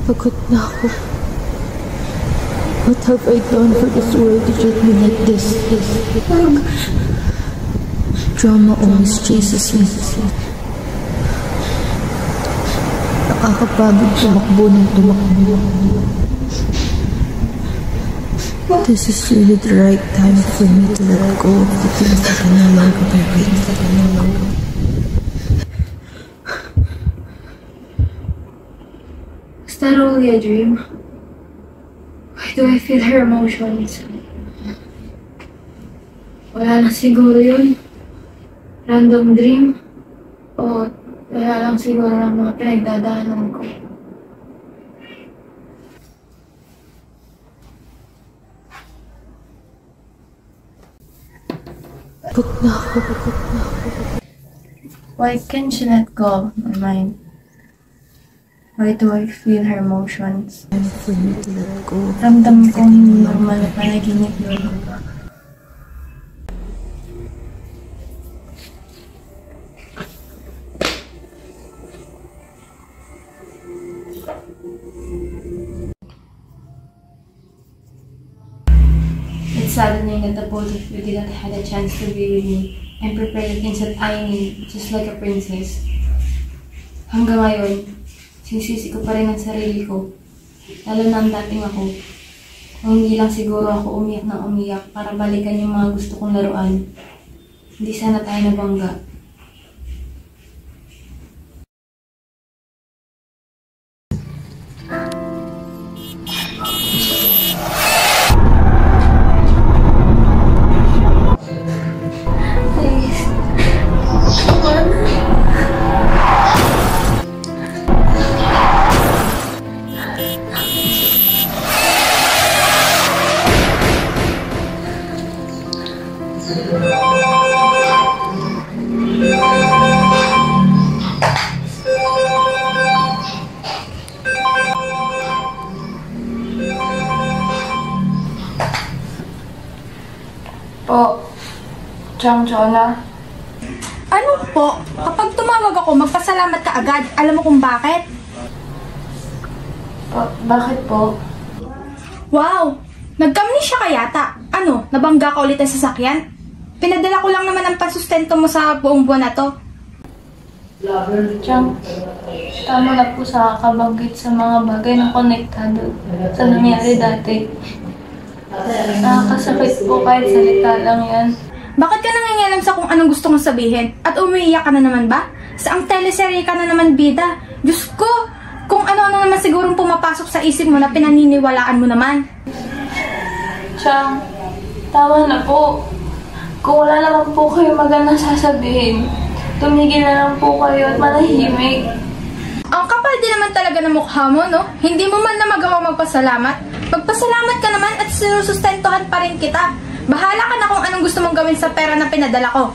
Pagod na ako. What have I done for this world to treat me like this? Drama always chases me. Nakakapagod tumakbo ng tumakbo. This is really the right time for me to let go of the things that I no longer bear. Is that only a dream? Why do I feel her emotions? Wala lang siguro yun. Random dream. O wala lang siguro ng mga pinagdadaanan ko. Pagod na ako. Why can't she let go of my mind? Why do I feel her emotions? Time for me to let go. Ramdam kong hindi normal na panaginip yun. It's saddening that the both of you didn't have a chance to be with me and prepare the things that I need, just like a princess. Hanggang ngayon, sinisisi ko pa rin ang sarili ko, lalo na ang dating ako. Kung hindi lang siguro ako umiyak ng umiyak para balikan yung mga gusto kong laruan, hindi sana tayo nabangga. Po, Chang Chona. Ano po? Kapag tumawag ako, magpasalamat ka agad. Alam mo kung bakit? Po, bakit po? Wow! Nagkamnisya ka yata. Ano? Nabangga ka ulit ang sasakyan? Pinadala ko lang naman ang pansustento mo sa buong buwan na to. Chang, tama na po sa kabanggit sa mga bagay na konektado sa nangyari dati. Nakakasakit po kahit salita lang yan. Bakit ka nangingialam sa kung anong gusto mong sabihin? At umiiyak ka na naman ba? Sa ang teleserye ka na naman, bida. Diyos ko! Kung ano-ano naman sigurong pumapasok sa isip mo na pinaniniwalaan mo naman. Chang, tama na po. Kung wala naman po kayo magandang sasabihin, tumigil na lang po kayo at manahimik. Ang kapal din naman talaga ng mukha mo, no? Hindi mo man na magawa magpasalamat. Magpasalamat ka naman at sinusustentuhan pa rin kita. Bahala ka na kung anong gusto mong gawin sa pera na pinadala ko.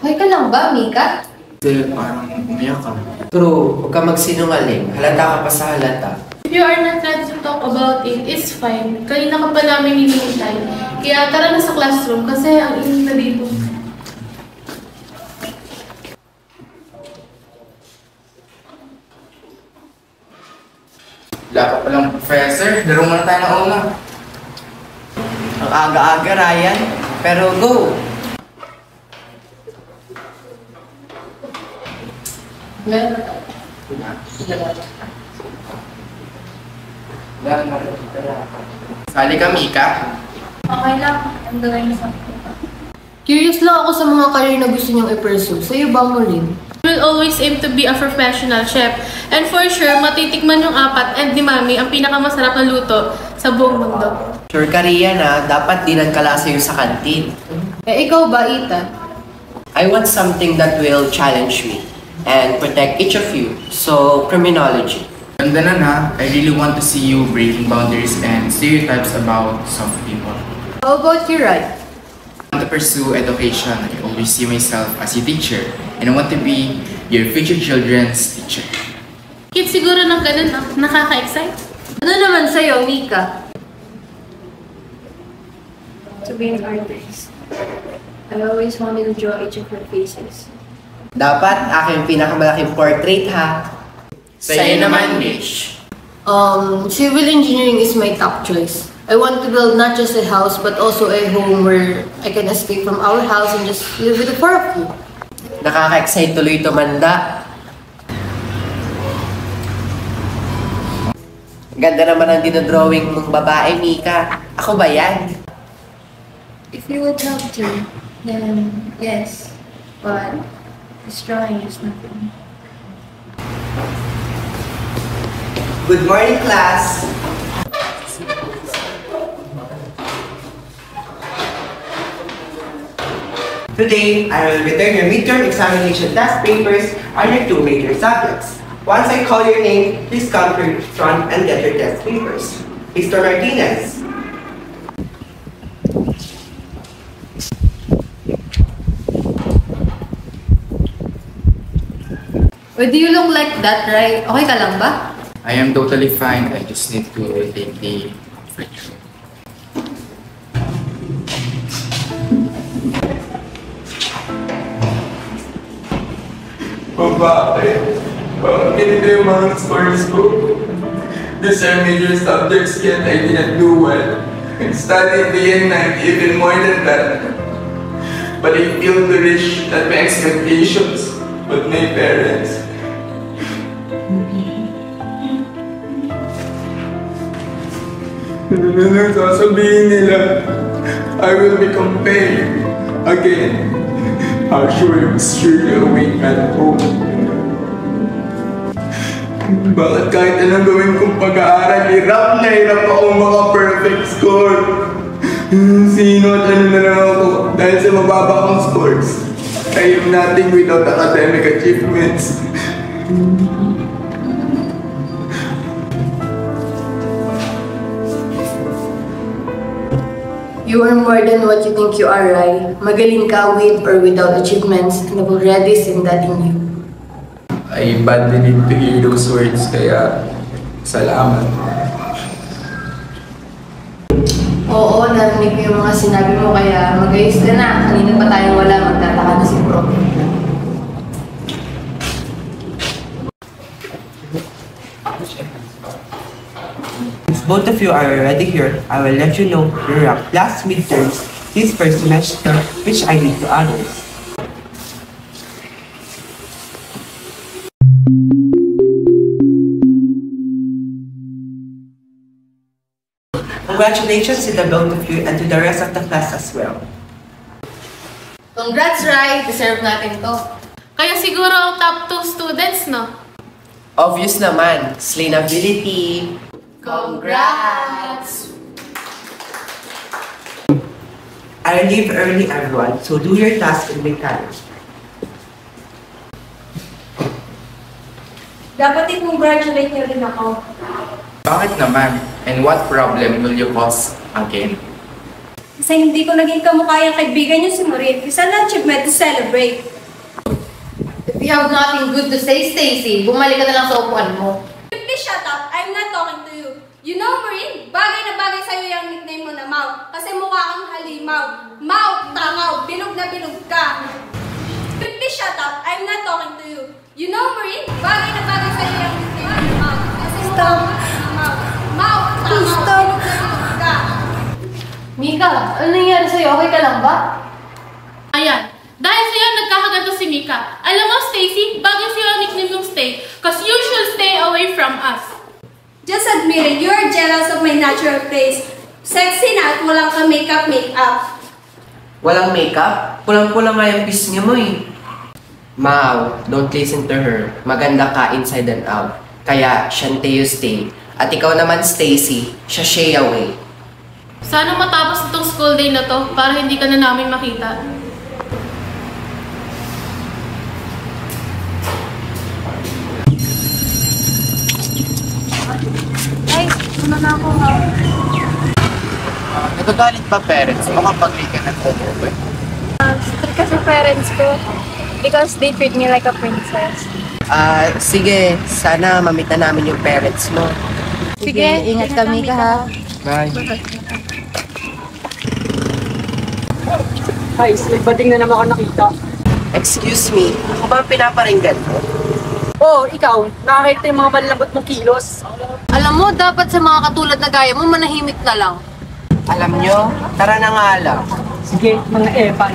Okay ka lang ba, Mika? Hindi, parang umiyak ka. Pero huwag ka magsinungaling. Halata ka pa sa halata. If you are not ready to talk about it, it's fine. Kanina ka pa namin hinihintay. Kaya tara na sa classroom kasi ang init na dito. Wala pa palang professor. Laro muna tayo ng una. Ang aga-aga, Ryan. Pero go! Sali ka, Mika. Okay lang. Ang gagawin na sa akin. Curious lang ako sa mga career na gusto niyong i-pursue. Sa'yo ba, Maureen? I will always aim to be a professional chef. And for sure, matitikman yung apat and ni Mami ang pinakamasarap na luto sa buong mundo. Sure ka, Rian, ha? Dapat di nagkalasa yung sa kantin. Eh, ikaw ba, Ethan? I want something that will challenge me. and protect each of you. So, criminology. Ganda na na, I really want to see you breaking boundaries and stereotypes about soft people. How about you, Rai? I want to pursue education. I always see myself as a teacher and I want to be your future children's teacher. Kit siguro ng ganun, no? Nakaka-excite. Ano naman sa'yo, Mika? To be an artist, I always wanted to draw each of your faces. Dapat aking pinakamalaking portrait, ha? Sa'yo naman, Mitch. Civil engineering is my top choice. I want to build not just a house, but also a home where I can escape from our house and just live with the four of you. Nakaka-excite tuloy tumanda. Ganda naman ang dinodrawing mong babae, Mika. Ako ba yan? If you would help to, then yes. But this drawing is nothing. Good morning, class! Today, I will return your midterm examination test papers on your two major subjects. Once I call your name, please come to front and get your test papers. Mr. Martinez. Why do you look like that, Rai? Okay ka lang ba? I am totally fine. I just need to take the fridge. Bakit? Bakit ganito yung mga scores ko? These are major subjects yet I didn't do well. I studied day and night even more than that. But I failed to reach that my expectations with my parents. Ano sasabihin nila? I will become paid again. How sure I'm surely awake at home. Bakit kahit anong gawin kong pag-aaral, hirap na hirap akong maka-perfect score. Sino at ano na lang ako dahil sa mababa kong scores. I am nothing without academic achievements. You are more than what you think you are, Rai. Magaling ka with or without achievements, and I've already seen that in you. I badly need to hear those words, kaya salamat. Oo, narinig ko yung mga sinabi mo, kaya mag-ayos ka na. Kanina pa tayong wala, magtataka na si Bro. Since both of you are already here, I will let you know your last midterms this first semester, which I leave to others. Congratulations to the both of you and to the rest of the class as well. Congrats, Rai! Deserve natin to. Kaya siguro ang top 2 students, no? Obvious naman, slainability. Congrats! I'll leave early, everyone, so do your task in my time. Dapat i-congratulate niyo rin ako. Bakit naman? And what problem will you cause again? Kasi hindi ko naging kamukha yung kaibigan niyo si Maureen. Isa na achievement to celebrate. If you have nothing good to say, Stacy, bumalik ka na lang sa upuan mo. Please shut up. I'm not talking to you. You know, Maureen, bagay na bagay sa'yo yung nickname mo na Mau. Kasi mukha kang halimaw. Mau, tangaw, bilog na bilog ka. Please shut up. I'm not talking to you. You know, Maureen, bagay na bagay sa'yo yung nickname mo na Mau. Kasi mukha kang halimaw. Mau, tangaw, bilog na bilog ka. Mika, ano nangyari sa'yo? Okay ka lang ba? Ayan. Dahil sa'yo, nagkakaganto si Mika. Alam mo, Stacy, bagay sa'yo ang nickname yung stay. Cause you should stay away from us. Just admitting, you're jealous of my natural face. Sexy na at walang ka makeup. Walang makeup? Pulang-pulang nga yung pisngi mo eh. Mau, don't listen to her. Maganda ka inside and out. Kaya, Shanteo stay. At ikaw naman, Stacy, siya stay away. Sana matapos itong school day na to para hindi ka na namin makita. na ako ha. Nagagalit ba parents mo kapag late ka nag-over? Strict kasi parents ko because they treat me like a princess. Sige. Sana mamit na namin yung parents mo. Sige, ingat kami ka ha. Bye. Ay, slave bading na naman ako nakita. Excuse me, ako ba ang pinaparinggan mo? Oh, ikaw, nakakita yung mga malambot mong kilos. Alam mo, dapat sa mga katulad na gaya mo, manahimik na lang. Alam nyo, tara na nga lang. Sige, mga epan.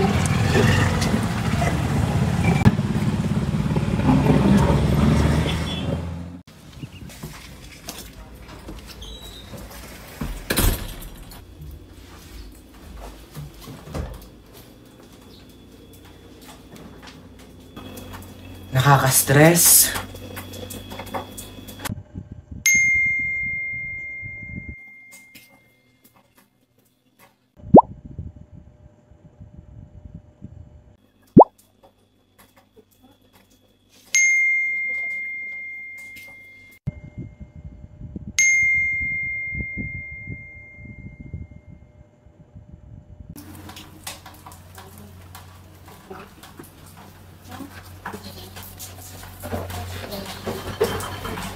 Nakaka-stress.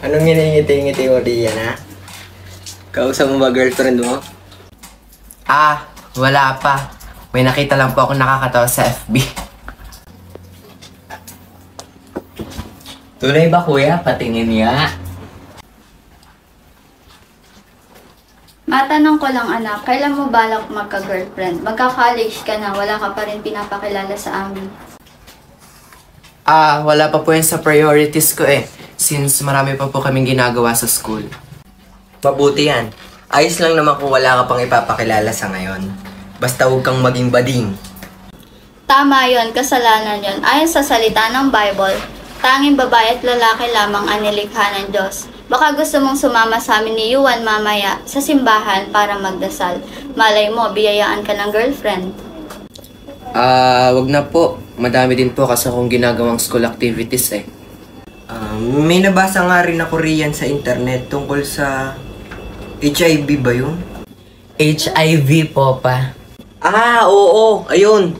Anong ngiti-ngiti mo diyan, ha? Kausap mo ba girlfriend mo? Wala pa. May nakita lang po ako nakakatawa sa FB. Tunay ba kuya? Patingin niya. Matanong ko lang anak, kailan mo balak magka-girlfriend? Magka-college ka na, wala ka pa rin pinapakilala sa amin. Wala pa po yan sa priorities ko since marami pa po kaming ginagawa sa school. Mabuti yan. Ayos lang naman kung wala ka pang ipapakilala sa ngayon. Basta huwag kang maging bading. Tama yon, kasalanan yon. Ayon sa salita ng Bible, tanging babae at lalaki lamang ang nilikha ng Diyos. Baka gusto mong sumama sa amin ni Yuan mamaya sa simbahan para magdasal. Malay mo, biyayaan ka ng girlfriend. Wag na po. Madami din po kasi akong ginagawang school activities May nabasa nga rin ako riyan sa internet tungkol sa HIV ba yun? HIV po pa. Oo. Ayun.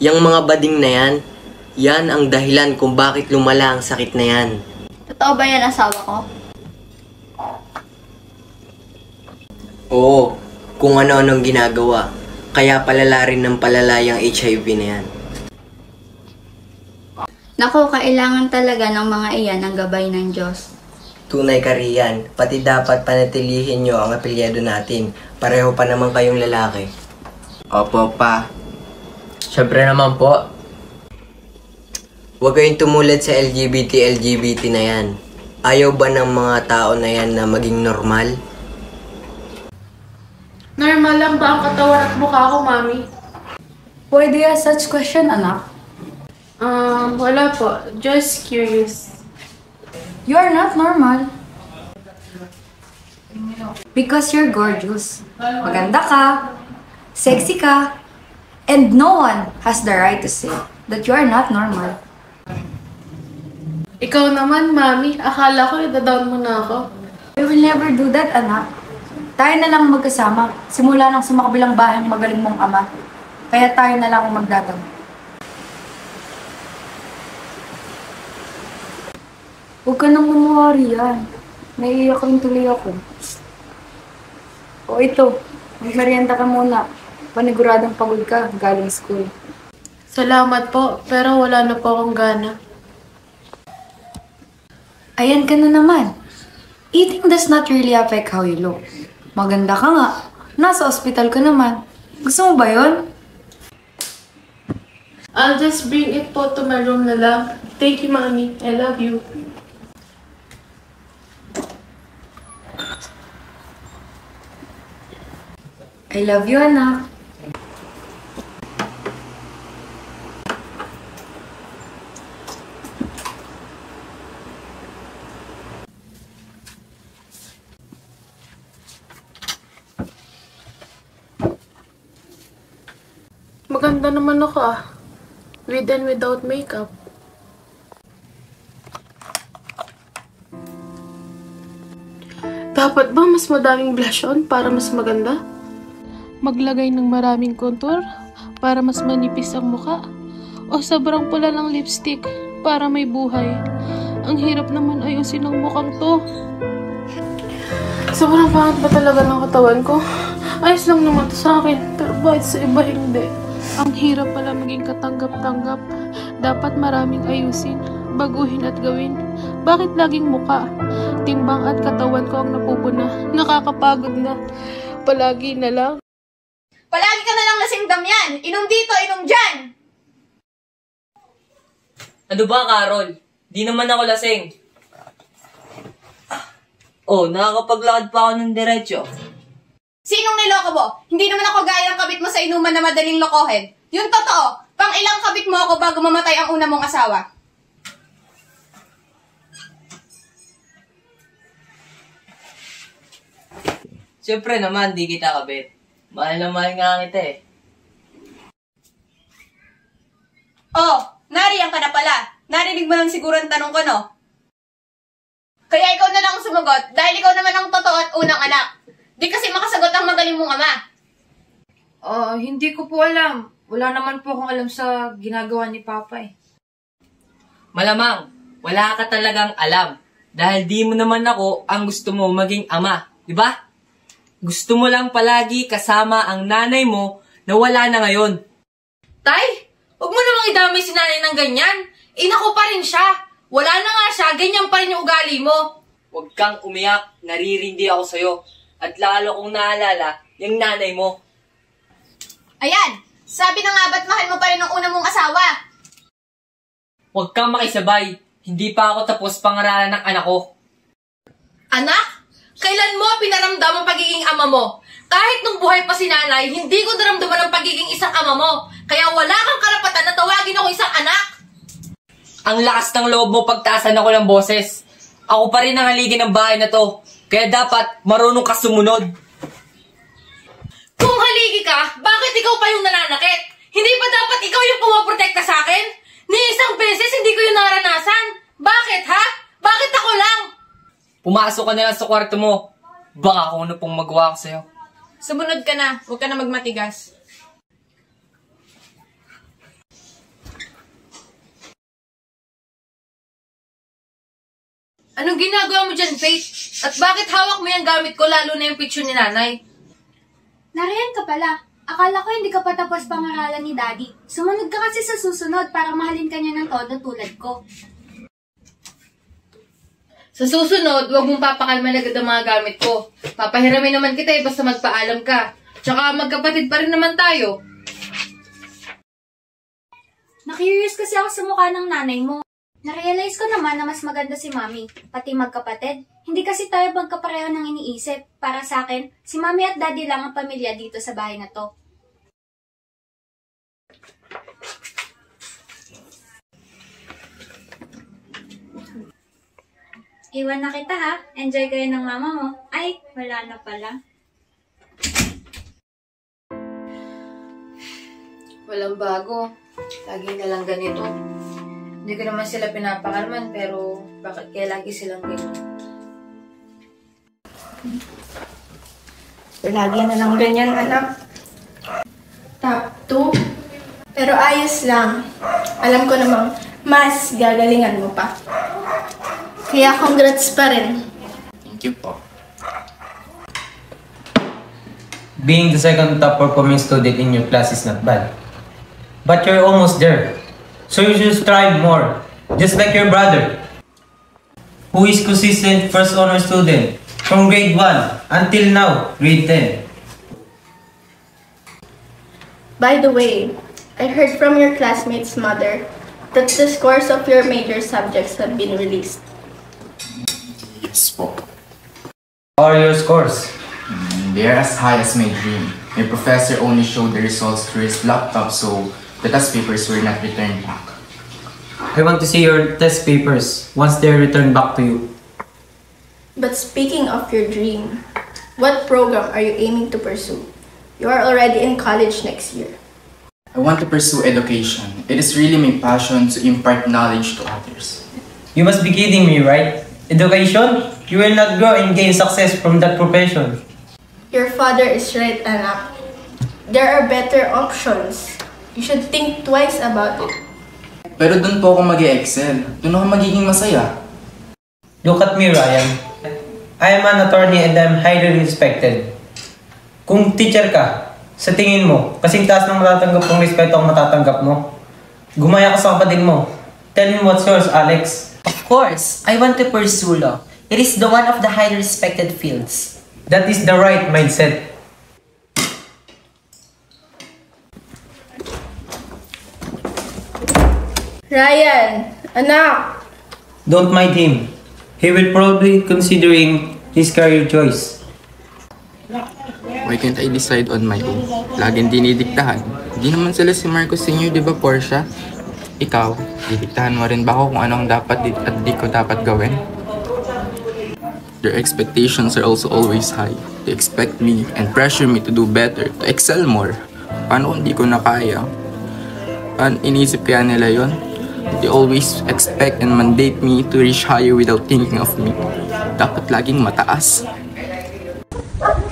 Yang mga bading na yan, yan ang dahilan kung bakit lumala ang sakit na yan. Totoo ba yan asawa ko? Oo. Kung ano-anong ginagawa. Kaya palala rin ng palala yung HIV na yan. Naku, kailangan talaga ng mga iyan ang gabay ng Diyos. Tunay ka riyan. Pati dapat panatilihin nyo ang apelyado natin. Pareho pa naman kayong lalaki. Opo pa. Siyempre naman po. Huwag kayong tumulad sa LGBT na yan. Ayaw ba ng mga tao na yan na maging normal? Normal lang ba ang katawan at mukha ko, Mami? Why do you ask such question, anak? Wala po. Just curious. You are not normal. Because you're gorgeous. Maganda ka. Sexy ka. And no one has the right to say that you are not normal. Ikaw naman, Mami. Akala ko ida-down mo na ako. I will never do that, anak. Tayo na lang magkasama. Simula nang sa makabilang bahay ang magaling mong ama. Kaya tayo na lang ang magdadam. Huwag ka nang lumuwari yan. Naiiyak rin tuloy ako. O ito, magmerienda ka muna. Paniguradong pagod ka galing school. Salamat po, pero wala na po akong gana. Ayan ka na naman. Eating does not really affect how you look. Maganda ka nga. Nasa ospital ka naman. Gusto mo ba yun? I'll just bring it po to my room na lang. Thank you, Mami. I love you. I love you, anak. Maganda naman ako with and without makeup. Dapat ba mas madaming blush on para mas maganda? Maglagay ng maraming contour para mas manipis ang muka? O sobrang pula ng lipstick para may buhay? Ang hirap naman ayusin ang mukhang to. Sobrang pangit ba talaga ng katawan ko? Ayos lang naman to sa akin, pero bakit sa iba hindi? Ang hirap pala maging katanggap-tanggap. Dapat maraming ayusin, baguhin at gawin. Bakit laging muka? Timbang at katawan ko ang napupuna. Nakakapagod na. Palagi na lang. Palagi ka na lang lasing Damian! Inom dito, inom dyan! Ano ba, Carol? Di naman ako lasing. Oh, nakakapaglakad pa ako ng diretsyo. Sinong niloko mo? Hindi naman ako gaya ng kabit mo sa inuman na madaling lokohin. Yung totoo, pang ilang kabit mo ako bago mamatay ang una mong asawa. Siyempre naman, di kita kabit. Mahal na mahal nga kita eh. Oh, nariyan ka na pala. Narinig mo lang siguro ang tanong ko, no? Kaya ikaw na lang ang sumagot dahil ikaw naman ang totoo at unang anak. Di kasi makasagot ang magaling mong ama. Hindi ko po alam. Wala naman po akong alam sa ginagawa ni Papa eh. Malamang, wala ka talagang alam. Dahil di mo naman ako ang gusto mo maging ama. Di ba? Gusto mo lang palagi kasama ang nanay mo na wala na ngayon. Tay, huwag mo namang idamay si nanay ng ganyan. Ina ko pa rin siya. Wala na nga siya, ganyan pa rin yung ugali mo. Huwag kang umiyak, naririndi ako sa'yo. At lalo kong naalala yung nanay mo. Ayan, sabi na nga ba't mahal mo pa rin ang una mong asawa? Huwag kang makisabay. Hindi pa ako tapos pangaralan ng anak ko. Anak, kailan mo pinaramdam ang pagiging ama mo? Kahit nung buhay pa si nanay, hindi ko naramdaman ang pagiging isang ama mo. Kaya wala kang karapatan na tawagin ako isang anak. Ang lakas ng loob mo pagtaasan ako ng boses. Ako pa rin ang haligi ng bahay na to. Kaya dapat marunong ka sumunod. Kung haligi ka, bakit ikaw pa yung nananakit? Hindi ba dapat ikaw yung pumaprotekta sa akin? Ni isang beses hindi ko yung naranasan. Bakit ha? Bakit ako lang? Pumasok ka na lang sa kwarto mo. Baka kung ano pong magawa ko sa'yo. Sumunod ka na, huwag ka na magmatigas. Anong ginagawa mo dyan, Faith? At bakit hawak mo yung gamit ko lalo na yung picture ni nanay? Nariyan ka pala. Akala ko hindi ka pa tapos pangaralan ni Daddy. Sumunod ka kasi sa susunod para mahalin ka niya ng todo tulad ko. Sa susunod, huwag mong papakalman agad ang mga gamit ko. Papahiramin naman kita eh, basta magpaalam ka. Tsaka magkapatid pa rin naman tayo. Na-curious kasi ako sa mukha ng nanay mo. Na-realize ko naman na mas maganda si Mami, pati magkapatid. Hindi kasi tayo magkapareho ng iniisip. Para sa akin, si Mami at Daddy lang ang pamilya dito sa bahay na to. Iwan na kita ha. Enjoy kayo ng mama mo. Ay, wala na pala. Walang bago. Lagi na lang ganito. Hindi ko naman sila pinapakalman, pero bakit kaya lagi silang ganyan? Lagi na lang ganyan, anak. Top 2. Pero ayos lang. Alam ko namang mas gagalingan mo pa. Kaya congrats pa rin. Thank you po. Being the second top performing student in your class is not bad. But you're almost there. So you should strive more. Just like your brother, who is consistent first honor student from grade 1 until now, grade 10. By the way, I heard from your classmate's mother that the scores of your major subjects have been released. Yes po. How are your scores? They are as high as my dream. My professor only showed the results through his laptop, so the test papers were not returned back. I want to see your test papers once they're returned back to you. But speaking of your dream, what program are you aiming to pursue? You are already in college next year. I want to pursue education. It is really my passion to impart knowledge to others. You must be kidding me, right? Education? You will not grow and gain success from that profession. Your father is right, anak. There are better options. You should think twice about it. Pero doon po ako mag-excel. Doon ako magiging masaya. Look at me, Ryan. I am an attorney and I am highly respected. Kung teacher ka, sa tingin mo, kasing taas ng matatanggap kong respeto ang matatanggap mo. Gumaya ka sa kapatid mo. Tell me what's yours, Alex. Of course, I want to pursue law. It is the one of the highly respected fields. That is the right mindset. Ryan, anak! Don't mind him. He will probably considering his career choice. Why can't I decide on my own? Laging dinidiktahan. Di naman sila si Marcos Sr., di ba, Portia? Ikaw, didiktahan mo rin ba ako kung anong dapat at di ko dapat gawin? Their expectations are also always high. They expect me and pressure me to do better, to excel more. Paano kung di ko na kaya? Inisip kaya nila yon? They always expect and mandate me to reach higher without thinking of me. Dapat laging mataas.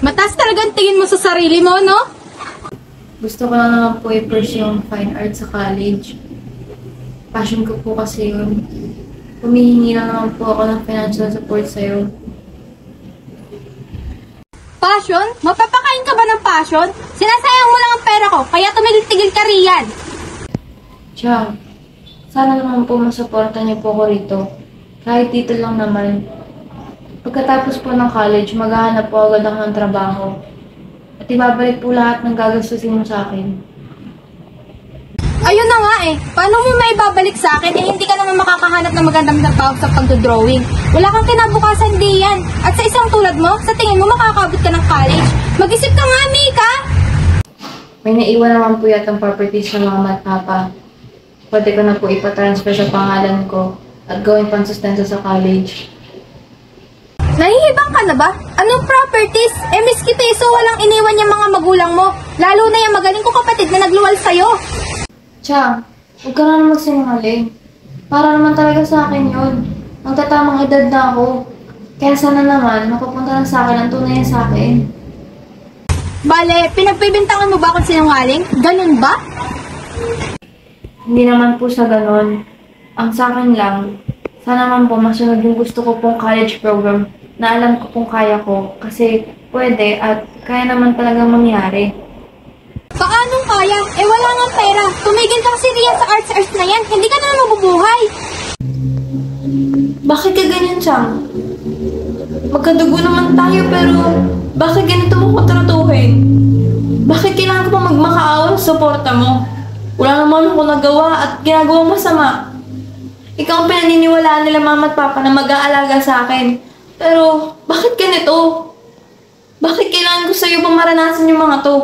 Mataas talagang tingin mo sa sarili mo, no? Gusto ko lang naman po i-pursue yung fine art sa college. Passion ko po kasi yun. Humihingi lang naman po ako ng financial support sa'yo. Passion? Mapapakain ka ba ng passion? Sinasayang mo lang ang pera ko, kaya tumigil-tigil ka riyan. Tiyan, sana naman po masuporta niyo po ko rito. Kahit dito lang naman. Pagkatapos po ng college, maghahanap po agad ako ng trabaho. At ibabalik po lahat ng gagastusin mo sa akin. Ayun na nga eh. Paano mo maibabalik sa akin eh hindi ka naman makakahanap ng magandang trabaho sa pagdodrawing? Wala kang kinabukasan diyan. At sa isang tulad mo, sa tingin mo makakabot ka ng college. Mag-isip ka nga, Mika! May naiwan naman po yatang properties ng mama at papa. Pwede ko na po ipatransfer sa pangalan ko at gawin pansustento sa college. Nahihibang ka na ba? Anong properties? Eh miski peso walang iniwan yung mga magulang mo. Lalo na yung magaling kong kapatid na nagluwal sa'yo. Tiyan, huwag ka na magsinungaling. Para naman talaga sa akin yun. Magtatamang edad na ako. Kaya sana naman, mapapunta na sa akin ang tunay sa akin. Bale, pinagpibintangan mo ba akong sinungaling? Ganun ba? Hindi naman po sa ganon. Ang sa akin lang, sana naman po masunod yung gusto ko pong college program na alam ko kung kaya ko. Kasi pwede at kaya naman talagang mangyari. Paanong kaya? Eh wala nga pera. Tumigil ka kasi riyan sa arts na yan. Hindi ka na mabubuhay. Bakit ka ganyan, Chang? Magkadugo naman tayo pero bakit ganito mo ko tratuhin? Bakit kailangan ko pa magmakaawa sa suporta mo? Wala naman ako nagawa at ginagawa masama. Ikaw ang pinaniniwalaan nila mama at papa na mag-aalaga sa akin. Pero bakit ganito? Bakit kailangan ko sa'yo bang maranasan yung mga to?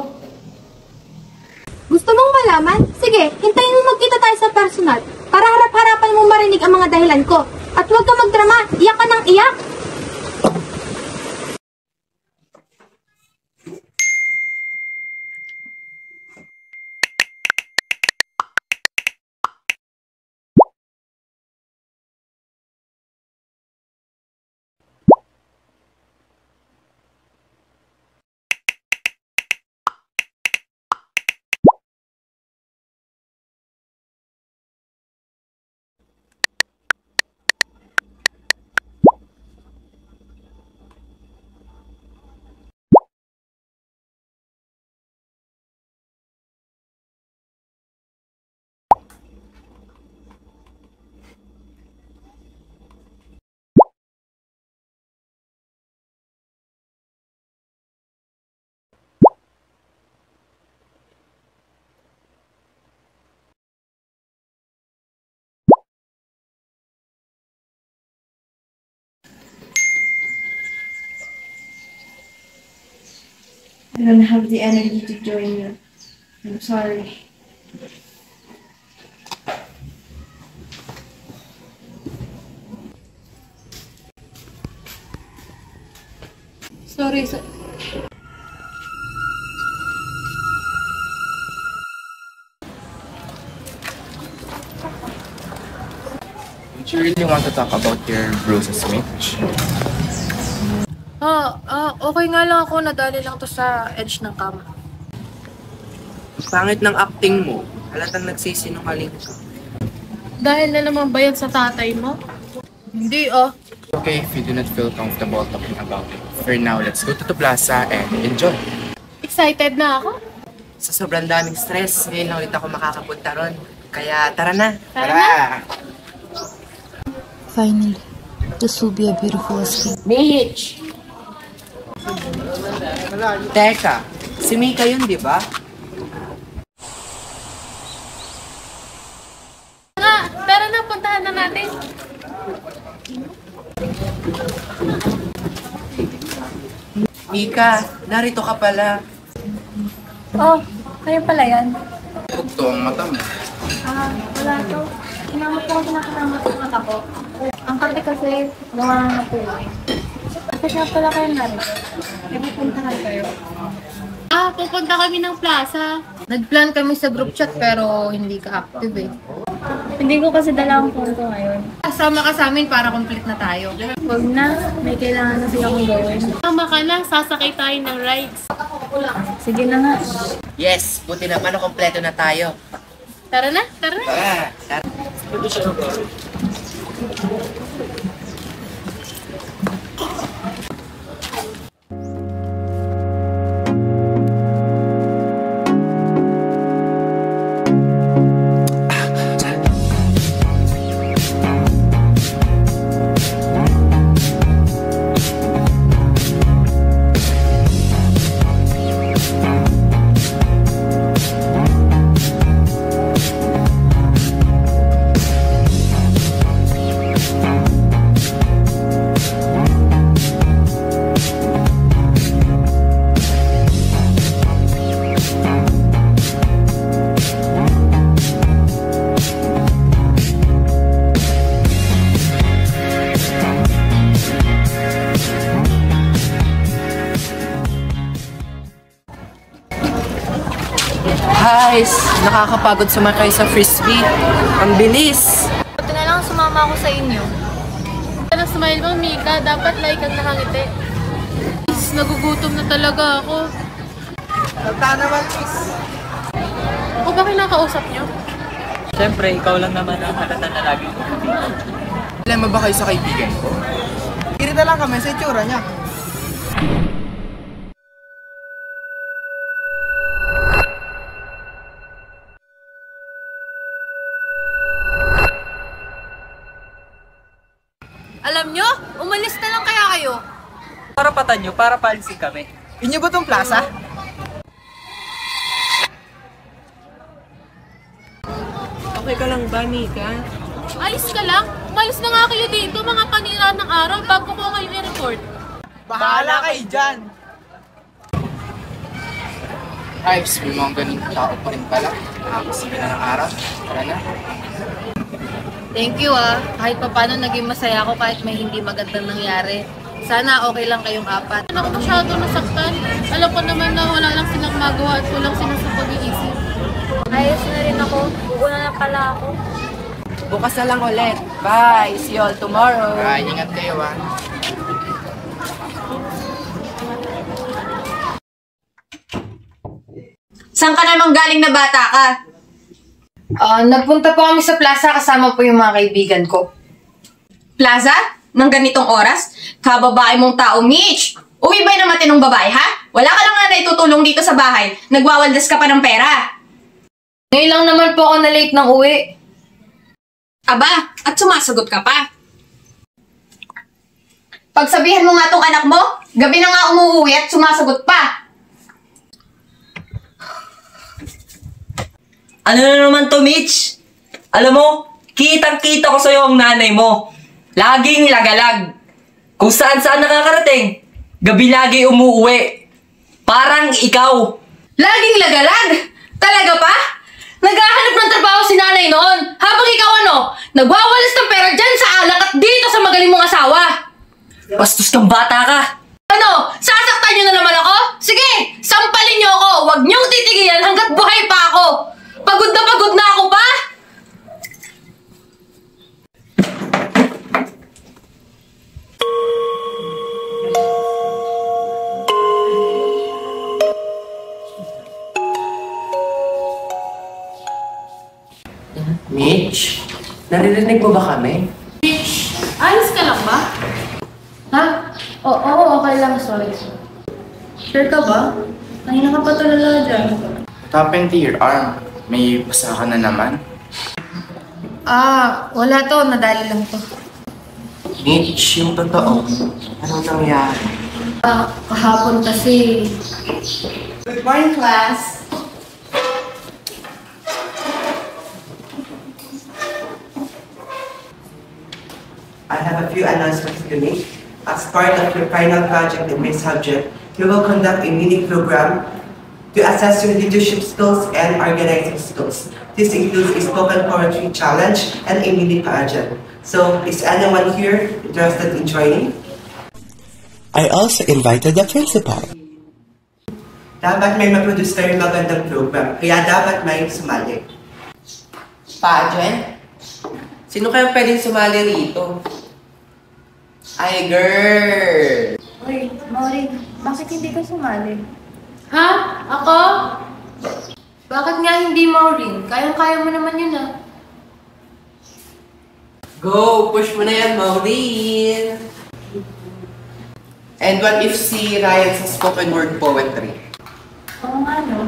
Gusto mong malaman? Sige, hintayin mo magkita tayo sa personal para harap-harapan mo marinig ang mga dahilan ko. At huwag ka magdrama, iyak ka ng iyak. I don't have the energy to join you. I'm sorry. Sorry. Would you really want to talk about your bruises, Mitch? Okay nga lang ako. Nadali lang to sa edge ng kama. Pangit ng acting mo. Halatang nagsisinungaling ka. Dahil na naman ba yan sa tatay mo? Hindi, Okay, if you do not feel comfortable talking about it. For now, let's go to the plaza and enjoy. Excited na ako. Sa sobrang daming stress, ngayon lang ulit ako makakapunta ron. Kaya tara na. Finally, this will be a beautiful escape. Mitch! Teka, si Mika yun, di ba? Tara na, puntahan na natin. Mika, narito ka pala. Oh, kayo pala yan. Bugto ang mata mo. Wala to. Kinamot ko kasi nakanamot ang mata ko. Ang karte kasi, gawa na po. Bakit nga pala kayo narito? May pupuntahan kayo. Pupunta kami ng plaza. Nag-plan kami sa group chat pero hindi ka active eh. Hindi ko kasi dala ang phone ko ngayon. Kasama ka sa amin para complete na tayo. Huwag na, may kailangan na siya akong gawin. Tama ka na, sasakay tayo ng rides. Sige na nga. Yes, buti naman na kompleto na tayo. Tara na, tara na. Tara. Guys, nakakapagod sumakay sa frisbee. Ang bilis. Buti na lang sumama ako sa inyo. Ano, smile mo, Mika. Dapat like ang nakangiti. Please, nagugutom na talaga ako. Tata naman, please. Ako ba kinakausap niyo? Siyempre, ikaw lang naman ang halata na lagi. Alam mo ba kayo sa kaibigan ko? Kirita lang kami sa itsura niya. Alam nyo, umalis na lang kaya kayo. Karapatan nyo para paalisin kami. Inyo ba tong plaza? Okay ka lang ba, Mika? Ayos ka lang. Umalis na nga kayo dito, mga panira ng araw, bago ko kayo i-report. Bahala kayo dyan. Ives, may mga ganun tao pa rin pala. Nakakasipin na ng araw. Tara na. Thank you Kahit pa paano naging masaya ako kahit may hindi magandang nangyari. Sana okay lang kayong apat. Ako masyado nasaktan. Alam ko naman na wala lang silang magawa at kulang sila sa pag-iisip. Ayos na rin ako. Uuna na pala ako. Bukas na lang ulit. Bye. See you all tomorrow. Bye, ingat kayo Saan ka namang galing na bata ka? Nagpunta po kami sa plaza kasama po yung mga kaibigan ko. Plaza? Nang ganitong oras? Kababae mong tao, Mitch! Uwi ba yung matinong babae, ha? Wala ka lang nga na itutulong dito sa bahay. Nagwawaldas ka pa ng pera. Ngayon lang naman po ako na late ng uwi. Aba, at sumasagot ka pa. Pagsabihan mo nga tong anak mo, gabi na nga umuwi at sumasagot pa. Ano na naman to, Mitch? Alam mo, kitang-kita ko sa'yo ang nanay mo. Laging lagalag. Kung saan-saan nakakarating. Gabi lagi umuuwi. Parang ikaw. Laging lagalag? Talaga pa? Naghahanap ng trabaho si nanay noon. Habang ikaw nagwawalis ng pera dyan sa alak at dito sa magaling mong asawa. Bastos kang bata ka. Ano? Sasaktan niyo na naman ako? Sige, sampalin niyo ako. Huwag niyong titigilan hanggat buhay pa ako. Pagod na ako pa? Mitch, naririnig mo ba kami? Mitch, ayos ka lang ba? Ha? Oo, okay lang, sorry. Sure ka ba? Kanina ka pa tulala dyan. What happened to your arm? May basa ka na naman? Wala to. Nadali lang to. Mitch, yung totoo, anong nangyari? Kahapon kasi. Good morning, class. I have a few announcements to make. As part of your final project in my subject, you will conduct a mini program to assess your leadership skills and organizing skills. This includes a spoken poetry challenge and a mini pageant. So, is anyone here interested in joining? I also invited the principal. Dapat may maproduce kayong magandang program, kaya dapat may sumali. Pageant? Sino kaya pwedeng sumali rito? Ay, girl! Uy, Maureen, bakit hindi ka sumali? Ha? Ako? Bakit nga hindi, Maureen? Kayang-kaya mo naman yun, ah. Go! Push mo na yan, Maureen! And what if si Ryan sa spoken word poetry? Oo nga, no?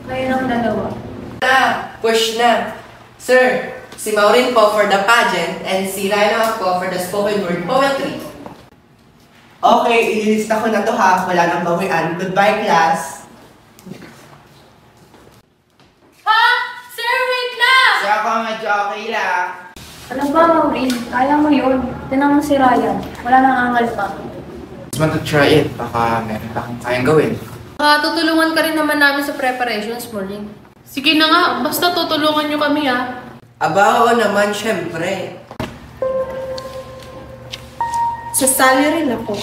Kaya lang dalawa. Push na! Sir, si Maureen po for the pageant and si Ryan naman po for the spoken word poetry. Okay, ililista ko na to ha. Wala nang bawian. Goodbye, class. Ha? Sir, wait lang! Sir, ako medyo okay lang. Ano ba, Maureen? Kaya mo yun. Tinang mo si Ryan. Wala nang angal pa. Just want to try it. Baka meron pa akong kayang gawin. Tutulungan ka rin naman namin sa preparations, Maureen. Sige na nga, basta tutulungan nyo kami ha. Aba, oo naman, syempre. Sasali rin ako.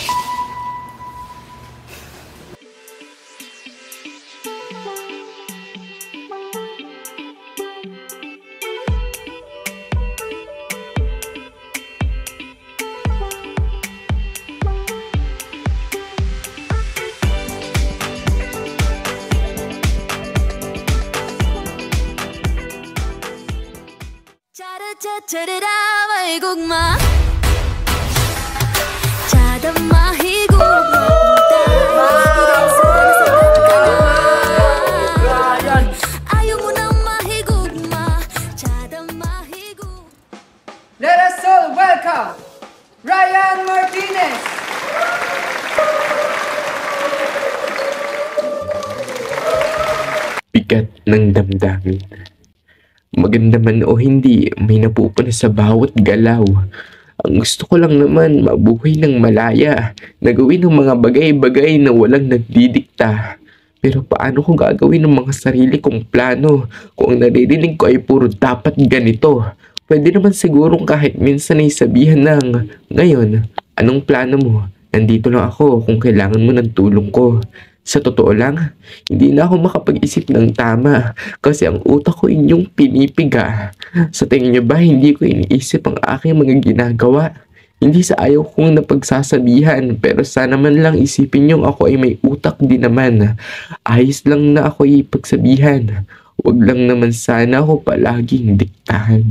Let us all welcome Ryan Martinez! Bigat ng damdamin. Maganda man o hindi, may napupuna sa bawat galaw. Ang gusto ko lang naman, mabuhay ng malaya, nagawin ng mga bagay-bagay na walang nagdidikta. Pero paano ko gagawin ng mga sarili kong plano kung ang naririnig ko ay puro dapat ganito? Pwede naman sigurong kahit minsan ay sabihan ng, ngayon, anong plano mo? Nandito lang ako kung kailangan mo ng tulong ko. Sa totoo lang, hindi na ako makapag-isip ng tama kasi ang utak ko inyong pinipiga. Sa tingin niyo ba hindi ko iniisip ang aking mga ginagawa? Hindi sa ayaw kong napagsasabihan pero sana man lang isipin niyo ako ay may utak din naman. Ayos lang na ako ipagsabihan. Huwag lang naman sana ako palaging diktahan.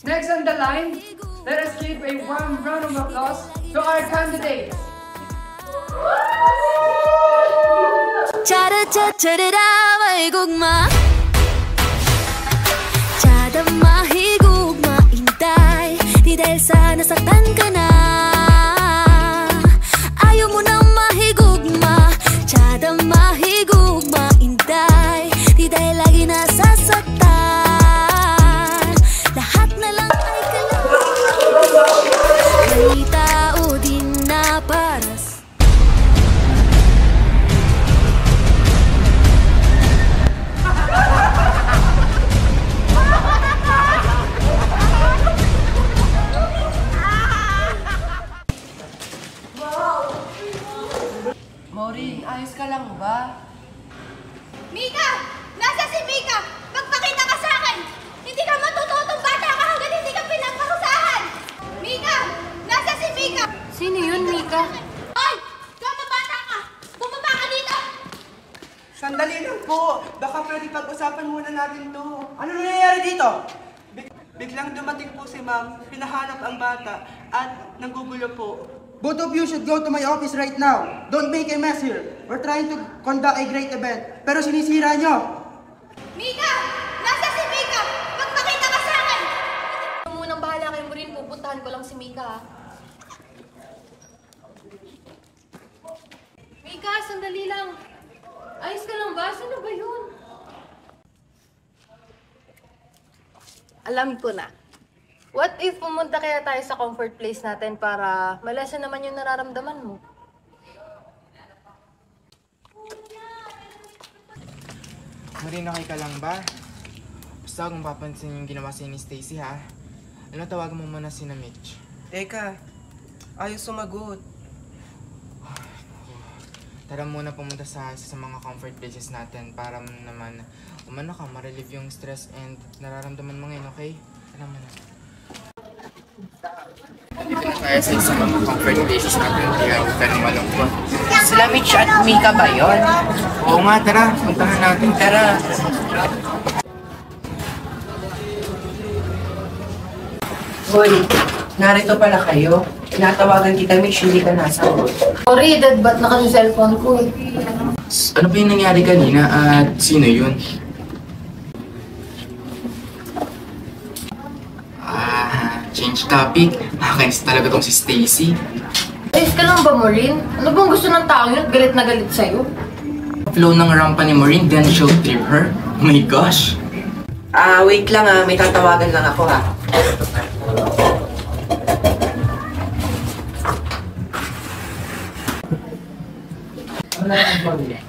Next on the line, let us give a warm round of applause to our candidates. 차르차차르라 말국마 차담마히국마 인тай Di dahil sa nasaktan ka na Ayaw mo nang mahigugma 차담마히국마 인тай Di dahil lagi nasasaktan Lahat na lang ay kailangan May tao din na paras Maureen, ayos ka lang ba? Mika! Nasa si Mika? Magpakita ka sa akin! Hindi ka matututong bata ka hanggang hindi ka pinagpakusahan! Mika! Nasa si Mika? Sino yun, Mika? Hoy! Ikaw na bata ka! Bumaba ka dito! Sandali lang. po, baka pwede pag-usapan muna natin to. Ano nangyayari dito? Biglang dumating po si ma'am, pinahanap ang bata, at nanggugulo po. Both of you should go to my office right now. Don't make a mess here. We're trying to conduct a great event, pero sinisira nyo. Mika! Nasa si Mika! Magpakita ka sa akin! Munang bahala kayo mo rin, pupuntahan ko lang si Mika. Mika, sandali lang. Ayos ka lang ba? Saan ba yun? Alam ko na. What if pumunta kaya tayo sa comfort place natin para malasan naman yung nararamdaman mo? Marin, okay ka lang ba? Basta huwag mong papansin yung ginawa sa'yo ni Stacy, ha? Ano, tawagan mo muna si na Mitch. Teka, ayos sumagot. Tara muna pumunta sa mga comfort places natin para naman umano ka, ma-relieve yung stress and nararamdaman mo ngayon, okay? Tara muna. Dito tayo sa isang mga comfort places natin, kaya huwag ka nang malungkot. Sila Mitch at Mika ba yun? Oo nga, tara. Puntahan natin. Tara. Hoy, narito pala kayo. Tinatawagan kita, Mitch, hindi ka nasagot. Sorry, dad, ba't naka sa cellphone ko eh? Ano ba yung nangyari kanina at sino yun? Change topic. Nakakainis talaga tong si Stacy. Ayos ka lang ba, Maureen? Ano bang gusto ng tao yun at galit na galit sa'yo? Flow ng rampa ni Maureen, then she'll trip her. Oh my gosh! Wait lang may tatawagan lang ako ha.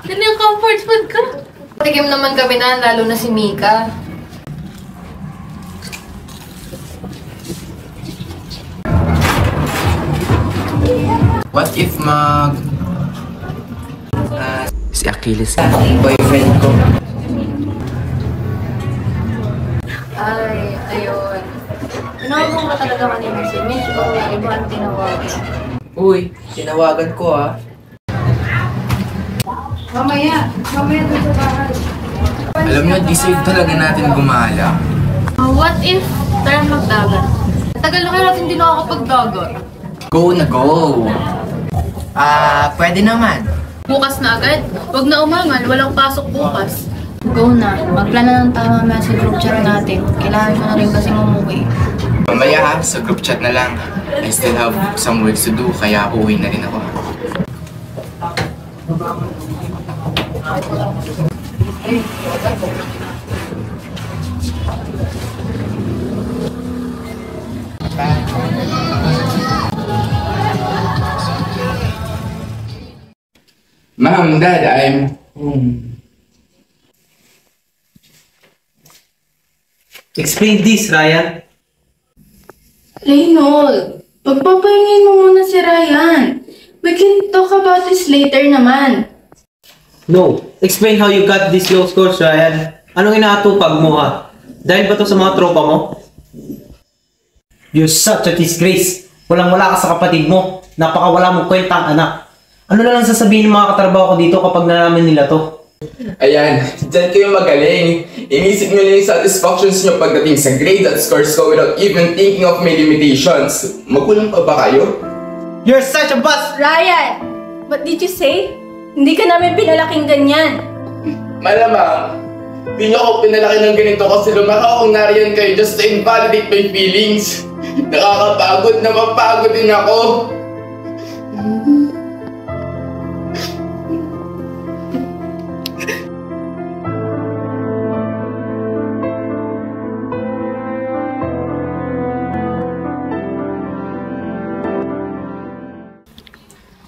Ano yung comfort food ka? Tikim naman kami na, lalo na si Mika. What if si Achilles boyfriend ko. Ay, ayun. Tinawag mo ba talaga kanina si Mitch o may iba ang tinawagan? Uy, tinawagan ko Mamaya doon sa bahay. Alam nyo, di safe talaga natin gumala. What if tara magdagat? Tagal na kayo natin hindi nakakapagdagat. Go na go! Pwede naman. Bukas na agad? Huwag na umangal, walang pasok bukas. Go na. Magplano ng tama mamaya sa group chat natin. Kailangan ko na rin kasing umuwi. Mamaya ha, sa group chat na lang. I still have some work to do, kaya uwi na rin ako. Ma'am, Dad, I'm home. Explain this, Ryan. Reynold, pagpapahingin mo muna si Ryan. We can talk about this later naman. No. Explain how you got these low scores, Ryan. Anong inaatupag mo, ha? Dahil ba to sa mga tropa mo? You're such a disgrace. Walang-wala ka sa kapatid mo. Napakawala mong kwentang anak. Ano na lang sasabihin ng mga katrabaho ko dito kapag nalaman nila to? Ayan, dyan kayo magaling. Inisip nyo lang yung satisfactions nyo pagdating sa grade at scores ko without even thinking of my limitations. Magulang pa ba kayo? You're such a bust! Ryan, what did you say? Hindi ka namin pinalaking ganyan. Malamang, di nyo ako pinalaki ng ganito kasi lumaki akong nariyan kayo just to invalidate my feelings. Nakakapagod na mapagod din ako.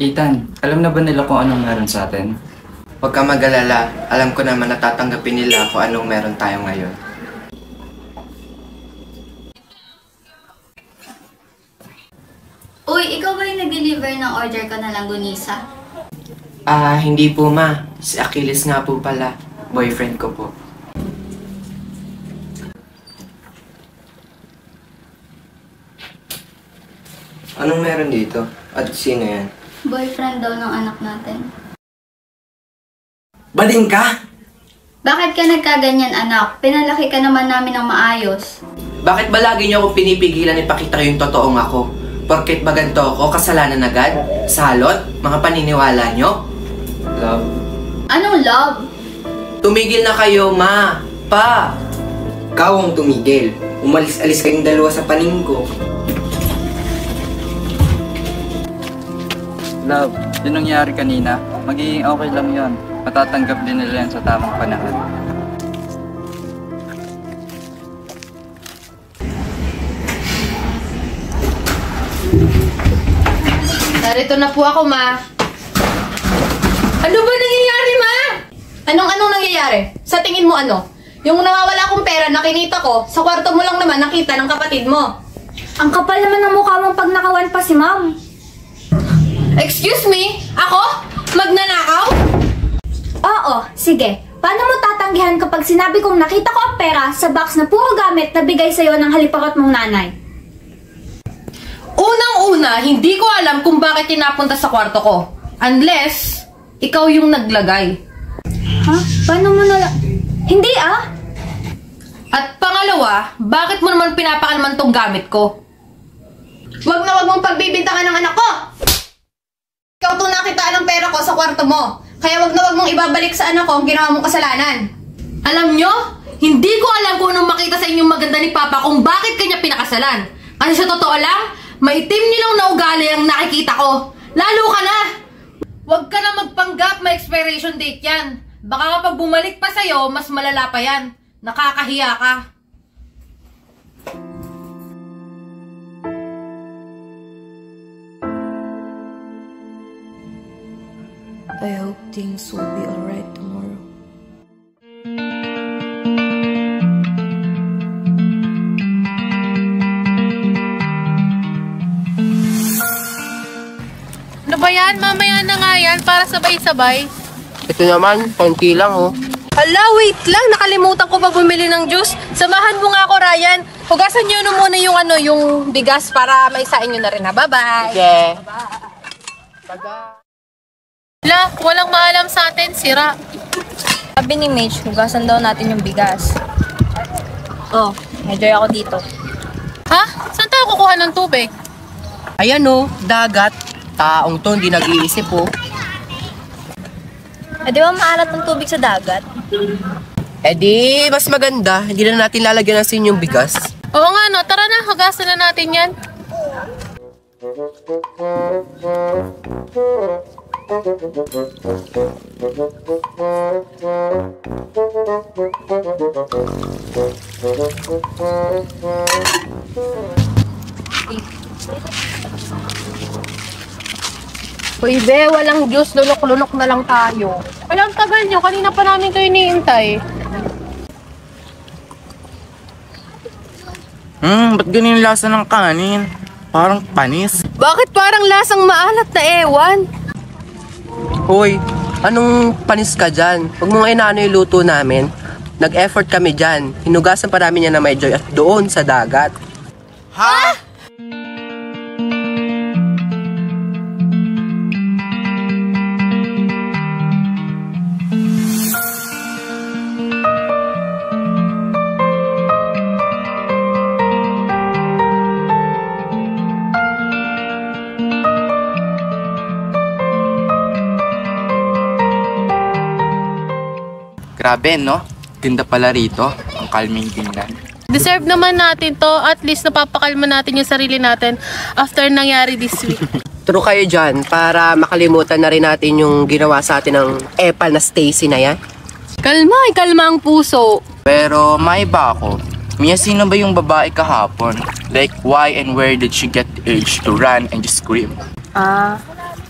Ethan, alam na ba nila kung anong meron sa atin? Huwag ka mag-alala, alam ko naman natatanggapin nila kung anong meron tayo ngayon. Uy, ikaw ba yung nag-deliver ng order ko na langgunisa? Hindi po ma. Si Achilles nga po pala. Boyfriend ko po. Anong meron dito? At sino yan? Boyfriend daw ng anak natin. Baling ka? Bakit ka nagkaganyan, anak? Pinalaki ka naman namin ng maayos. Bakit ba lagi niyo akong pinipigilan ipakita yung totoong ako? Porket ba ganito ako, kasalanan agad? Salot? Mga paniniwala niyo? Love. Anong love? Tumigil na kayo, ma. Pa. Ikaw ang tumigil. Umalis-alis kayong dalawa sa paning ko. Love, yung nangyari kanina, magiging okay lang yon. Matatanggap din nila yan sa tamang panahon. Narito na po ako, ma. Ano ba nangyayari, ma? Anong nangyayari? Sa tingin mo ano? Yung nawawala kong pera na kinita ko, sa kwarto mo lang naman nakita ng kapatid mo. Ang kapal naman ng mukha mong pag nakawan pa si ma'am. Excuse me? Ako? Magnanakaw? Oo, sige. Paano mo tatanggihan kapag sinabi kong nakita ko ang pera sa box na puro gamit na bigay sa'yo ng haliparot mong nanay? Unang-una, hindi ko alam kung bakit tinapunta sa kwarto ko. Unless, ikaw yung naglagay. Ha? Paano mo nala... Hindi ah! At pangalawa, bakit mo naman pinapakalman tong gamit ko? Wag na wag mong pagbibintangan ng anak ko! Ikaw itong nakitaan ng pera ko sa kwarto mo. Kaya wag na wag mong ibabalik sa anak ko ang ginawa mong kasalanan. Alam nyo, hindi ko alam kung anong makita sa inyong maganda ni Papa kung bakit kanya pinakasalan. Kasi sa totoo lang, maitim nilang na ugali ang nakikita ko. Lalo ka na! Wag ka na magpanggap, may expiration date yan. Baka kapag bumalik pa sa'yo, mas malala pa yan. Nakakahiya ka. I hope things will be alright tomorrow. Ano ba yan? Mamaya na nga yan para sabay-sabay. Ito naman, konti lang oh. Hala, wait lang. Nakalimutan ko pa bumili ng juice. Samahan mo nga ako, Ryan. Hugasan niyo na muna yung bigas para maisain niyo na rin, ha? Bye-bye. Yeah. La, walang maalam sa atin, sira. Sabi ni Mitch, hugasan daw natin yung bigas. Oh, enjoy ako dito. Ha? Saan tayo kukuha ng tubig? Ayan oh, dagat. Taong to, hindi nag-iisip oh. Di ba maalat ng tubig sa dagat? Di, mas maganda. Hindi na natin lalagyan ng sinyong bigas. Oo nga no, tara na, hugasan na natin yan. Uy, be, walang juice. Lunok-lunok na lang tayo. Walang tagal nyo, kanina pa namin kayo iniintay. Ba't ganyan yung lasa ng kanin? Parang panis. Bakit parang lasang maalat na ewan? Hoy, anong panis ka dyan? Huwag mo nga inaano yung luto namin. Nag-effort kami dyan. Hinugasan pa namin yan na may joy at doon sa dagat. Ha? Grabe, no? Ganda pala rito. Ang calming tingnan. Deserve naman natin to. At least napapakalma natin yung sarili natin after nangyari this week. True kayo dyan para makalimutan na rin natin yung ginawa sa atin ng epal na Stacy na yan. Kalma ang puso. Pero may iba ako. Mia, sino ba yung babae kahapon? Like, why and where did she get the urge to run and just scream?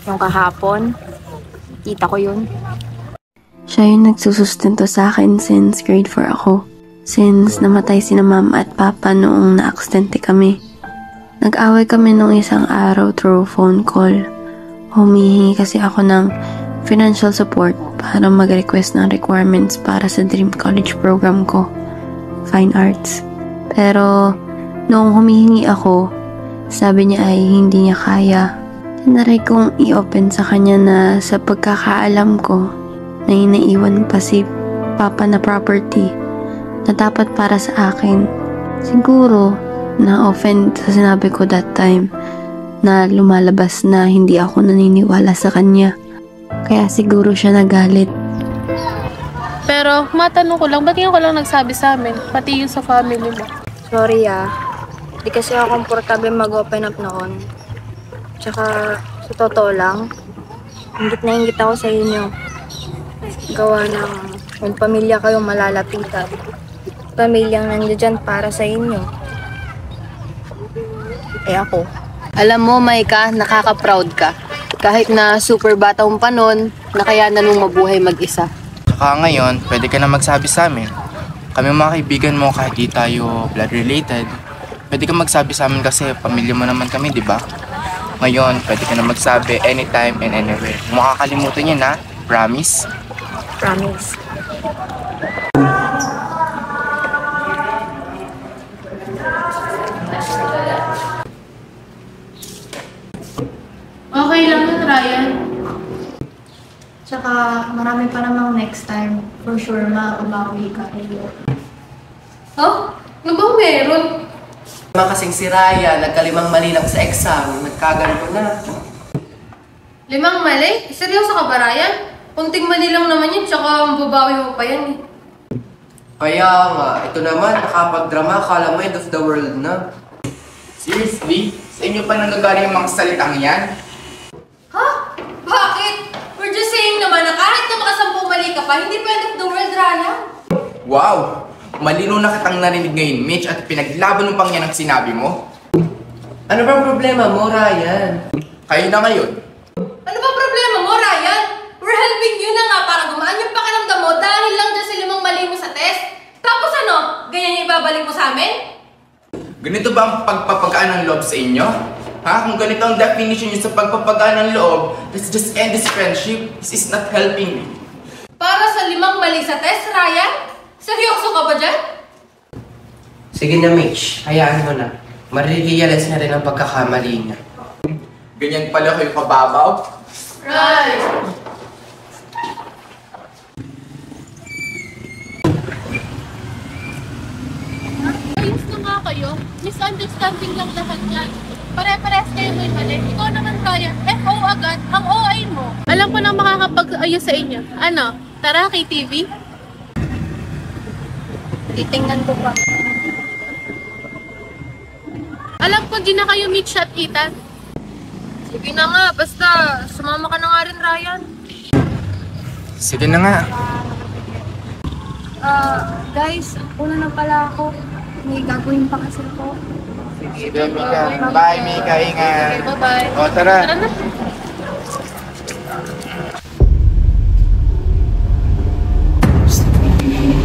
Yung kahapon, kita ko yun. Siya yung nagsusustento sa akin since grade 4 ako. Since namatay sina mom at papa noong na-aksidente kami. Nag-away kami nung isang araw through phone call. Humihingi kasi ako ng financial support para mag-request ng requirements para sa dream college program ko, Fine Arts. Pero noong humihingi ako, sabi niya ay hindi niya kaya. Tinaray kong i-open sa kanya na sa pagkakaalam ko, na inaiwan pa si Papa na property na dapat para sa akin. Siguro, na-offend sa sinabi ko that time na lumalabas na hindi ako naniniwala sa kanya. Kaya siguro siya nagalit. Pero, matanong ko lang, ba't ngayon ko lang nagsabi sa amin? Pati yung sa family mo. Sorry di kasi ako komportable mag-open up noon. Tsaka, sa totoo lang, ingit na ingit ako sa inyo. Gawa ng may pamilya kayong malalapitan. Pamilyang nandiyan para sa inyo. Ako. Alam mo, Maika, nakaka-proud ka. Kahit na super bata mong panon, nakayanan mong mabuhay mag-isa. Saka ngayon, pwede ka na magsabi sa amin. Kami mga kaibigan mo kahit di tayo blood related. Pwede ka magsabi sa amin kasi pamilya mo naman kami, di ba? Ngayon, pwede ka na magsabi anytime and anywhere. Makakalimutan yan, ha? Promise? Promise. Okay lang yun, Ryan. Tsaka, marami pa namang next time. For sure, makabawi ka. Oh? Ano bang meron? Mga kasing si Raya, nagkalimang mali lang sa exam, nagkaganto na. 5 mali? Seryoso ka ba, Ryan? Kunting mali lang naman yun, tsaka mababawi mo pa yan eh. Kaya nga, ito naman, nakapag-drama, kala mo end of the world na. Seriously? Sa inyo pa nanggagaling yung mga salitang yan? Ha? Bakit? We're just saying naman na kahit na makasampung mali ka pa, hindi pa end of the world, Raya. Wow! Malino na kitang narinig ngayon, Mitch, at pinaglaban mo pang yan ang sinabi mo. Ano bang problema mo, Ryan? Kayo na ngayon. Ano ba problema mo, Ryan? We're helping you na nga para gumaan yung pakiramdam mo dahil lang dyan sa 5 mali mo sa test. Tapos ano? Ganyan yung ibabalik mo sa amin? Ganito ba ang pagpapagaan ng loob sa inyo? Ha? Kung ganito ang definition nyo sa pagpapagaan ng loob, let's just end this friendship. This is not helping me. Para sa 5 mali sa test, Ryan? Seryoso ka ba dyan? Sige na, Mitch. Hayaan mo na. Marirealize na rin ang pagkakamali niya. Ganyan pala kayo kababaw? Right! Ayos na nga kayo. Misunderstanding lang lahat yan. Pare-pares kayo may mali. Ikaw naman, Ryan. FO agad. Ang OA mo. Alam ko na makakapag-ayos sa inyo. Ano? Tara, KTV? Titingnan ko pa. Alam ko, di na kayo Mitch at Ethan. Sige na nga, basta sumama ka na nga rin, Ryan. Sige na nga. Guys, una na pala ako. May gagawin pa kasi ako. Sige, Mika. Bye, Mika. Ingat. Okay, bye-bye. O, tara. Tara na.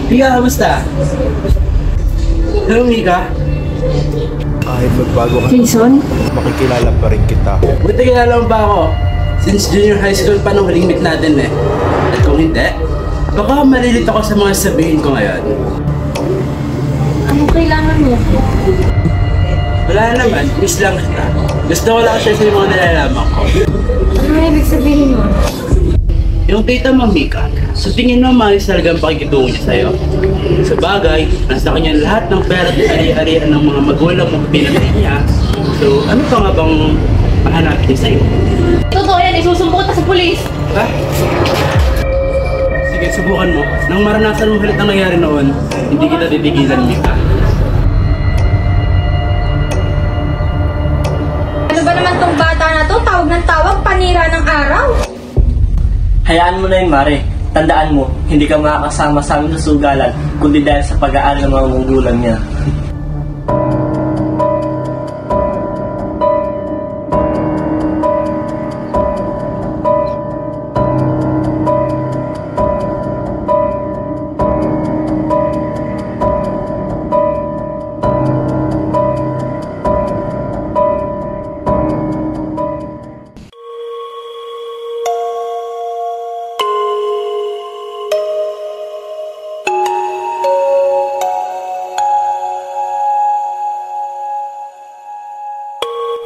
Mika, kamusta? Hello, Mika. Kahit magbago ka, Jason? makikilala pa rin kita. Buti kilala mo ba ako? Since junior high school pa nung huling meet natin eh. At kung hindi, baka malilito ako sa mga sabihin ko ngayon. Anong kailangan mo? Wala naman, miss lang kita. Gusto ko lang share sa mga nalalaman ko. Ano ibig sabihin mo? Yung tita mo, Mika, sa tingin mo maayos talagang pakikitungo niya sa'yo. Sa bagay, nasa kanya lahat ng pera at ari-arian ng mga magulang mo pinatay niya. So, ano pa nga bang mahanapin niya sa'yo? Totoo yan, isusumbong kita sa pulis. Ha? Sige, subukan mo. Nang maranasan mo halit ang nangyari noon, hindi kita titigilan, Mika. Ano ba naman tong bata na to? Tawag ng tawag, panira ng araw. Hayaan mo na yun, Mare. Tandaan mo, hindi ka makakasama sa amin sa sugalan, kundi dahil sa pag-aaral ng mga magulang niya.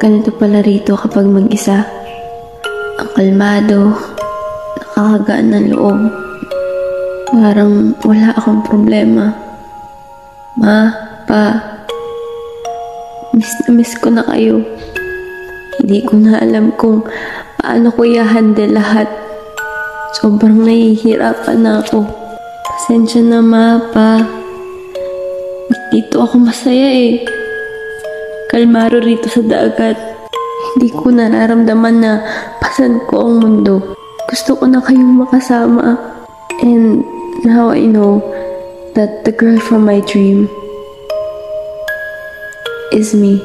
Ganito pala rito kapag mag-isa. Ang kalmado, nakakagaan ng loob. Parang wala akong problema. Ma, Pa, miss na miss ko na kayo. Hindi ko na alam kung paano ko i-handle lahat. Sobrang nahihirapan na ako. Pasensya na, Ma, Pa. Dito ako masaya eh. Kalmaro rito sa dagat. Hindi ko nararamdaman na pasan ko ang mundo. Gusto ko na kayong makasama. And now I know that the girl from my dream is me.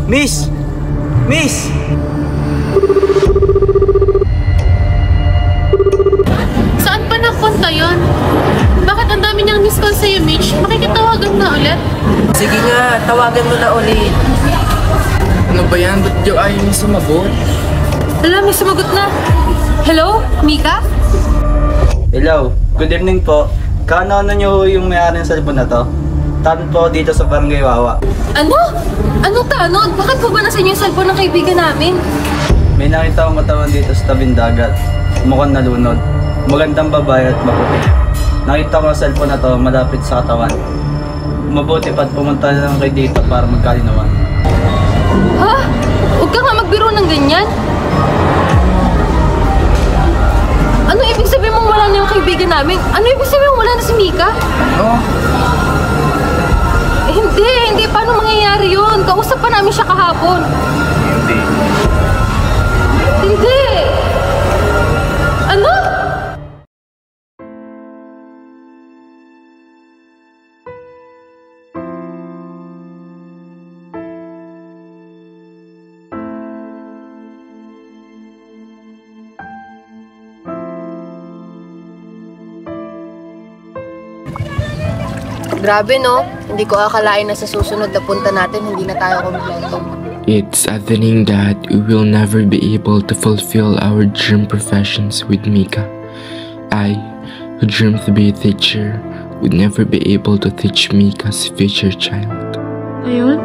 Miss! Miss! Saan pa napunta yun? Bakit ang dami niyang miss call sa'yo, Mitch? Makikitawagan na ulit? Sige nga, tawagan mo na ulit. Ano ba yan? Ba't di ayaw niyo sumagot? May sumagot na. Hello, Mika? Hello, good evening po. Kaano niyo yung may-ari ng cellphone na to? Tanod po dito sa Barangay Wawa. Ano? Anong tanod? Bakit po ba nasa inyo yung cellphone ng kaibigan namin? May nakita akong katawan dito sa tabing dagat. Mukhang nalunod. Magandang babae at maputi. Nakita ko ang cellphone na to malapit sa katawan. Mabuti pa't pumunta na lang kayo dito para magkalinawan. Ha? Huwag ka nga magbiro ng ganyan. Ano ibig sabihin mong wala na yung kaibigan namin? Ano ibig sabihin mong wala na si Mika? Hindi. Paano mangyayari yun? Kausap pa namin siya kahapon. Hindi. Ano? Grabe no, hindi ko akalain na sa susunod na punta natin hindi na tayo kumpleto. It's saddening that we will never be able to fulfill our dream professions with Mika. I, who dreamed to be a teacher, would never be able to teach Mika's future child. Ngayon,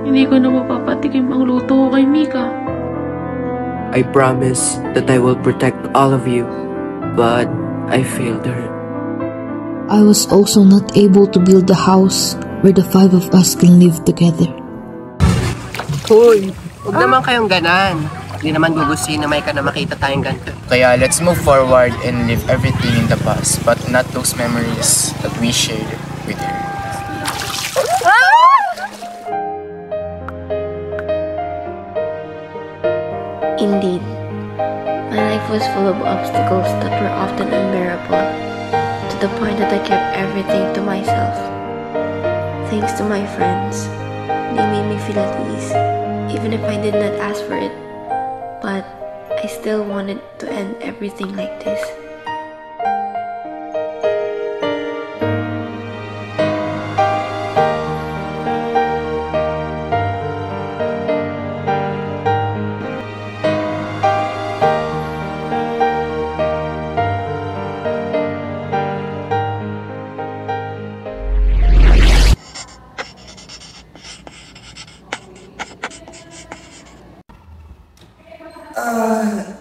hindi ko na mapapatikim ang luto ko kay Mika. I promise that I will protect all of you, but I failed her. I was also not able to build the house where the 5 of us can live together. Hoy, huwag naman kayong ganan. Hindi naman gugustuhin na may ka na makita tayong ganito. Kaya let's move forward and leave everything in the past, but not those memories that we shared with her. Indeed, my life was full of obstacles that were often unbearable, to the point that I kept everything to myself. Thanks to my friends, they made me feel at ease, even if I did not ask for it. But I still wanted to end everything like this.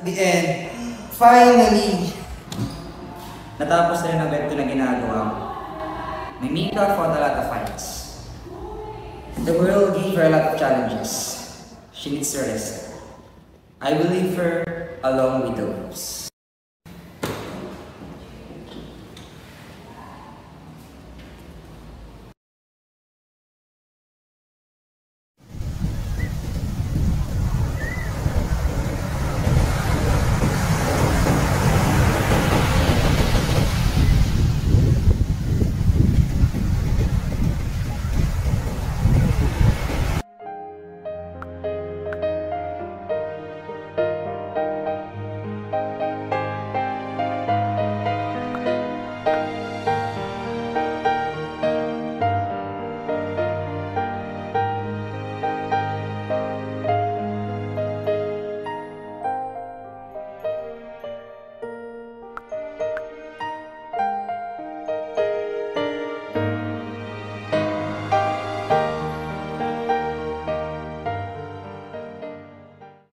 The end. Finally! Natapos na rin ang ganito na ginagawa mo. May Mika fought a lot of fights. The world gave her a lot of challenges. She needs to rest. I will leave her along with the wolves.